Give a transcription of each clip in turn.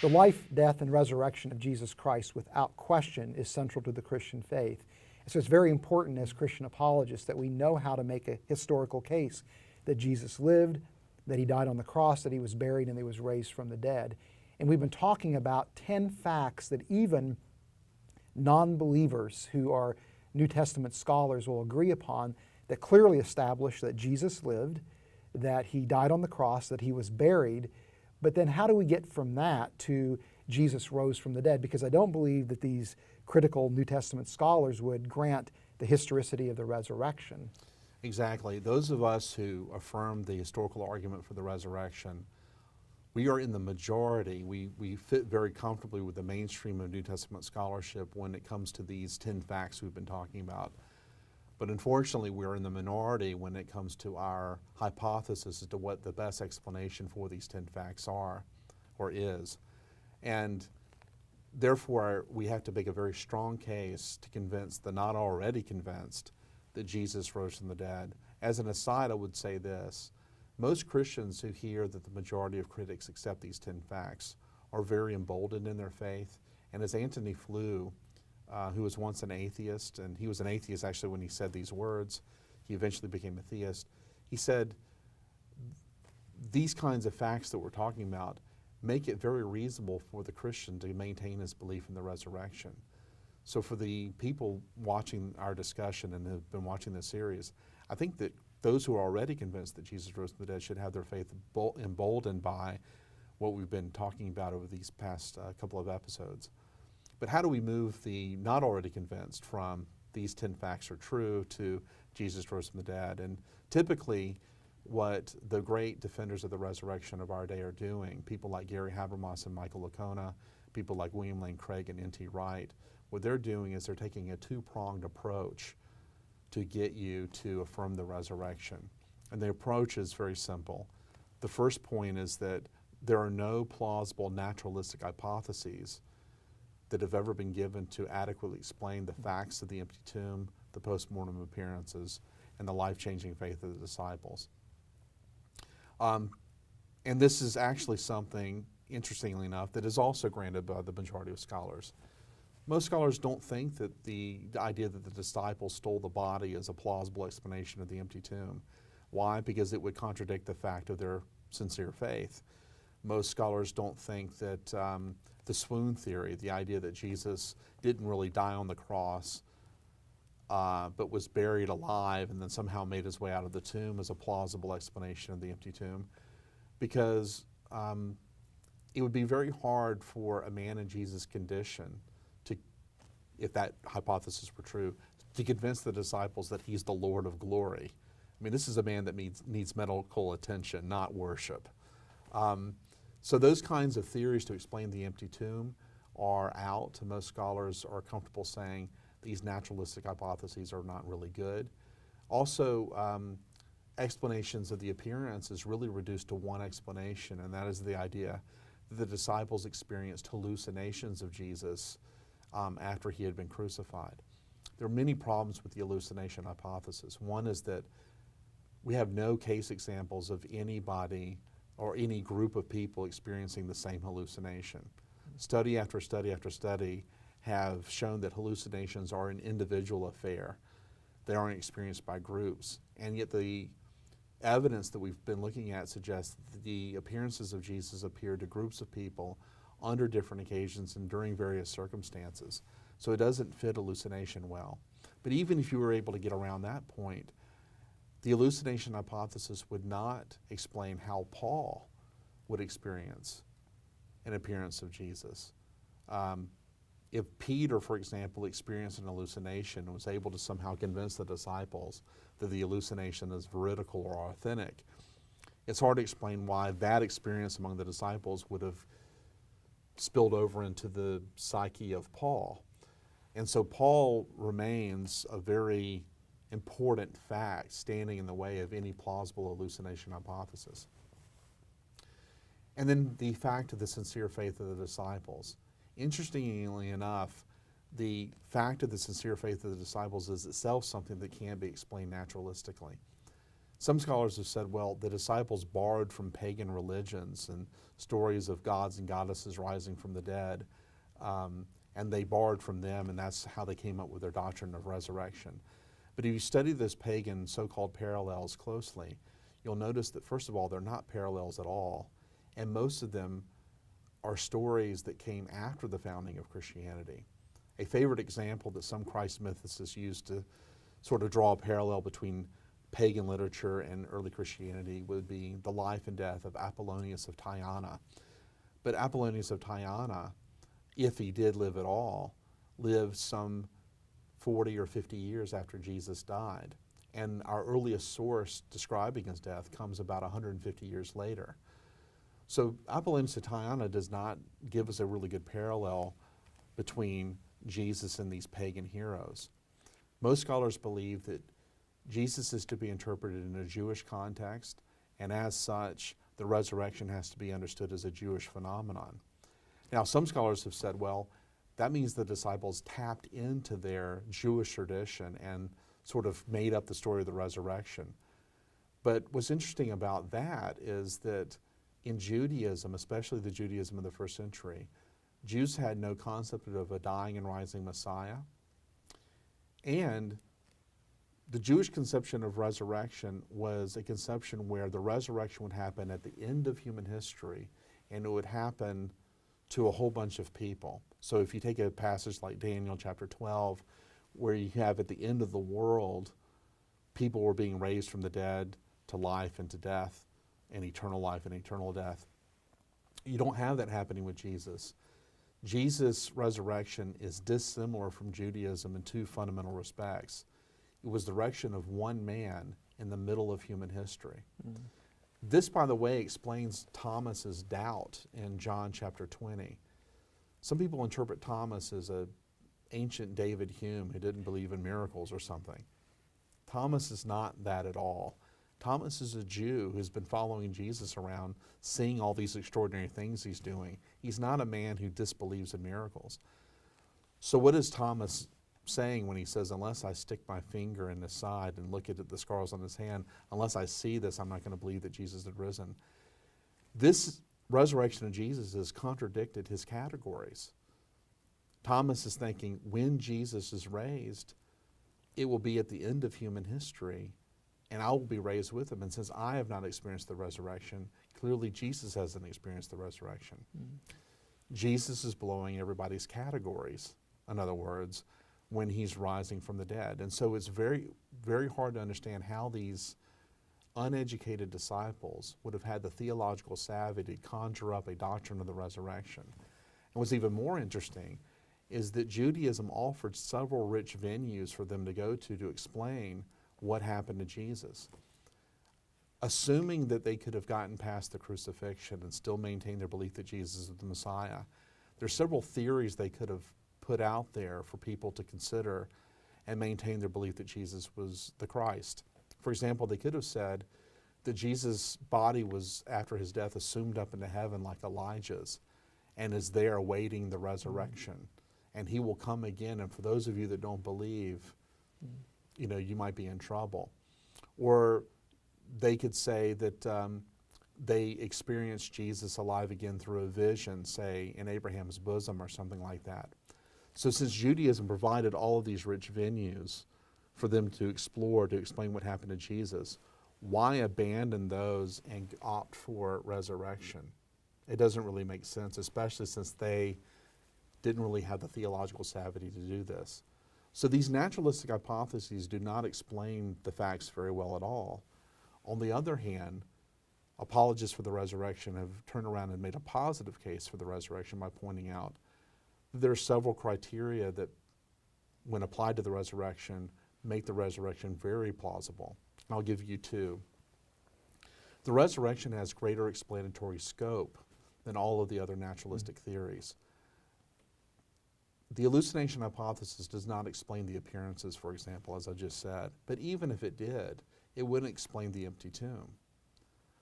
The life, death, and resurrection of Jesus Christ, without question, is central to the Christian faith. And so it's very important as Christian apologists that we know how to make a historical case that Jesus lived, that he died on the cross, that he was buried, and that he was raised from the dead. And we've been talking about 10 facts that even non-believers who are New Testament scholars will agree upon that clearly establish that Jesus lived, that he died on the cross, that he was buried. But then how do we get from that to Jesus rose from the dead? Because I don't believe that these critical New Testament scholars would grant the historicity of the resurrection. Exactly. Those of us who affirm the historical argument for the resurrection, we are in the majority. We fit very comfortably with the mainstream of New Testament scholarship when it comes to these 10 facts we've been talking about. But unfortunately, we're in the minority when it comes to our hypothesis as to what the best explanation for these 10 facts are or is. And therefore, we have to make a very strong case to convince the not already convinced that Jesus rose from the dead. As an aside, I would say this. Most Christians who hear that the majority of critics accept these 10 facts are very emboldened in their faith. And as Anthony Flew, who was once an atheist, and he was an atheist actually when he said these words, he eventually became a theist, he said, these kinds of facts that we're talking about make it very reasonable for the Christian to maintain his belief in the resurrection. So for the people watching our discussion and have been watching this series, I think that those who are already convinced that Jesus rose from the dead should have their faith emboldened by what we've been talking about over these past couple of episodes. But how do we move the not already convinced from these 10 facts are true to Jesus rose from the dead? And typically what the great defenders of the resurrection of our day are doing, people like Gary Habermas and Michael Licona, people like William Lane Craig and N.T. Wright, what they're doing is they're taking a two-pronged approach to get you to affirm the resurrection. And the approach is very simple. The first point is that there are no plausible naturalistic hypotheses that have ever been given to adequately explain the facts of the empty tomb, the post-mortem appearances, and the life-changing faith of the disciples. And this is actually something, interestingly enough, that is also granted by the majority of scholars. Most scholars don't think that the idea that the disciples stole the body is a plausible explanation of the empty tomb. Why? Because it would contradict the fact of their sincere faith. Most scholars don't think that the swoon theory, the idea that Jesus didn't really die on the cross, but was buried alive and then somehow made his way out of the tomb, is a plausible explanation of the empty tomb. Because it would be very hard for a man in Jesus' condition to, if that hypothesis were true, to convince the disciples that he's the Lord of glory. I mean, this is a man that needs medical attention, not worship. So those kinds of theories to explain the empty tomb are out. Most scholars are comfortable saying these naturalistic hypotheses are not really good. Also, explanations of the appearance is really reduced to one explanation, and that is the idea that the disciples experienced hallucinations of Jesus after he had been crucified. There are many problems with the hallucination hypothesis. One is that we have no case examples of anybody or any group of people experiencing the same hallucination. Study after study after study have shown that hallucinations are an individual affair. They aren't experienced by groups. And yet the evidence that we've been looking at suggests that the appearances of Jesus appeared to groups of people under different occasions and during various circumstances. So it doesn't fit hallucination well. But even if you were able to get around that point, the hallucination hypothesis would not explain how Paul would experience an appearance of Jesus. If Peter, for example, experienced an hallucination and was able to somehow convince the disciples that the hallucination is veridical or authentic, it's hard to explain why that experience among the disciples would have spilled over into the psyche of Paul. And so Paul remains a very important fact standing in the way of any plausible hallucination hypothesis. And then the fact of the sincere faith of the disciples. Interestingly enough, the fact of the sincere faith of the disciples is itself something that can be explained naturalistically. Some scholars have said, well, the disciples borrowed from pagan religions and stories of gods and goddesses rising from the dead, and they borrowed from them, and that's how they came up with their doctrine of resurrection. But if you study those pagan so-called parallels closely, you'll notice that, first of all, they're not parallels at all, and most of them are stories that came after the founding of Christianity. A favorite example that some Christ mythicists use to sort of draw a parallel between pagan literature and early Christianity would be the life and death of Apollonius of Tyana. But Apollonius of Tyana, if he did live at all, lived some 40 or 50 years after Jesus died. And our earliest source describing his death comes about 150 years later. So Apollonius of Tyana does not give us a really good parallel between Jesus and these pagan heroes. Most scholars believe that Jesus is to be interpreted in a Jewish context, and as such, the resurrection has to be understood as a Jewish phenomenon. Now, some scholars have said, well, that means the disciples tapped into their Jewish tradition and sort of made up the story of the resurrection. But what's interesting about that is that in Judaism, especially the Judaism of the first century, Jews had no concept of a dying and rising Messiah. And the Jewish conception of resurrection was a conception where the resurrection would happen at the end of human history, and it would happen to a whole bunch of people. So if you take a passage like Daniel chapter 12, where you have at the end of the world, people were being raised from the dead to life and to death, and eternal life and eternal death. You don't have that happening with Jesus. Jesus' resurrection is dissimilar from Judaism in two fundamental respects. It was the resurrection of one man in the middle of human history. Mm. This, by the way, explains Thomas's doubt in John chapter 20. Some people interpret Thomas as an ancient David Hume who didn't believe in miracles or something. Thomas is not that at all. Thomas is a Jew who's been following Jesus around, seeing all these extraordinary things he's doing. He's not a man who disbelieves in miracles. So what is Thomas saying when he says, unless I stick my finger in his side and look at the scars on his hand, unless I see this, I'm not going to believe that Jesus had risen? This resurrection of Jesus has contradicted his categories. Thomas is thinking, when Jesus is raised, it will be at the end of human history, and I will be raised with him. And since I have not experienced the resurrection, clearly Jesus hasn't experienced the resurrection. Mm-hmm. Jesus is blowing everybody's categories, in other words, when he's rising from the dead. And so it's very, very hard to understand how these uneducated disciples would have had the theological savvy to conjure up a doctrine of the resurrection. And what's even more interesting is that Judaism offered several rich venues for them to go to explain what happened to Jesus. Assuming that they could have gotten past the crucifixion and still maintain their belief that Jesus is the Messiah, there's several theories they could have put out there for people to consider and maintain their belief that Jesus was the Christ. For example, they could have said that Jesus' body was, after his death, assumed up into heaven like Elijah's and is there awaiting the resurrection. And he will come again, and for those of you that don't believe, you might be in trouble. Or they could say that they experienced Jesus alive again through a vision, say, in Abraham's bosom or something like that. So since Judaism provided all of these rich venues for them to explore, to explain what happened to Jesus, why abandon those and opt for resurrection? It doesn't really make sense, especially since they didn't really have the theological savvy to do this. So these naturalistic hypotheses do not explain the facts very well at all. On the other hand, apologists for the resurrection have turned around and made a positive case for the resurrection by pointing out that there are several criteria that, when applied to the resurrection, make the resurrection very plausible. I'll give you two. The resurrection has greater explanatory scope than all of the other naturalistic theories. The hallucination hypothesis does not explain the appearances, for example, as I just said. But even if it did, it wouldn't explain the empty tomb.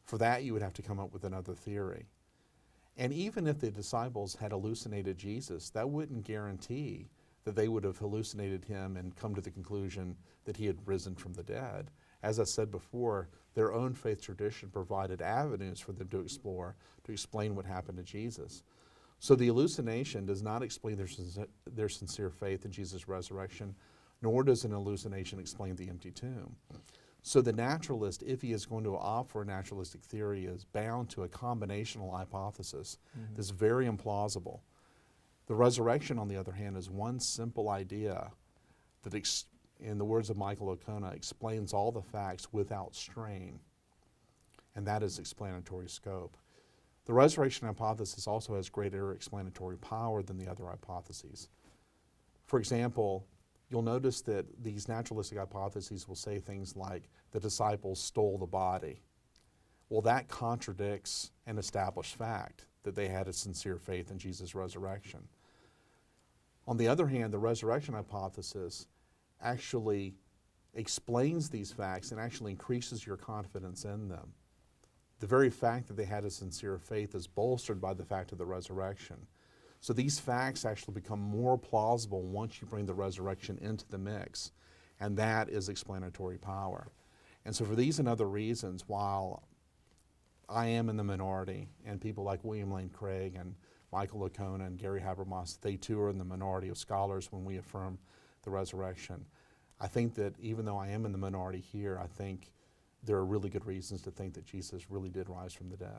For that, you would have to come up with another theory. And even if the disciples had hallucinated Jesus, that wouldn't guarantee that they would have hallucinated him and come to the conclusion that he had risen from the dead. as I said before, their own faith tradition provided avenues for them to explore, to explain what happened to Jesus. So the hallucination does not explain their sincere faith in Jesus' resurrection, nor does an hallucination explain the empty tomb. So the naturalist, if he is going to offer a naturalistic theory, is bound to a combinational hypothesis that's very implausible. The resurrection, on the other hand, is one simple idea that, in the words of Michael O'Connor, explains all the facts without strain, and that is explanatory scope. The resurrection hypothesis also has greater explanatory power than the other hypotheses. For example, you'll notice that these naturalistic hypotheses will say things like, the disciples stole the body. Well, that contradicts an established fact that they had a sincere faith in Jesus' resurrection. On the other hand, the resurrection hypothesis actually explains these facts and actually increases your confidence in them. The very fact that they had a sincere faith is bolstered by the fact of the resurrection. So these facts actually become more plausible once you bring the resurrection into the mix, and that is explanatory power. And so for these and other reasons, while I am in the minority, and people like William Lane Craig and Michael O'Connor and Gary Habermas, they too are in the minority of scholars when we affirm the resurrection. I think that even though I am in the minority here, I think there are really good reasons to think that Jesus really did rise from the dead.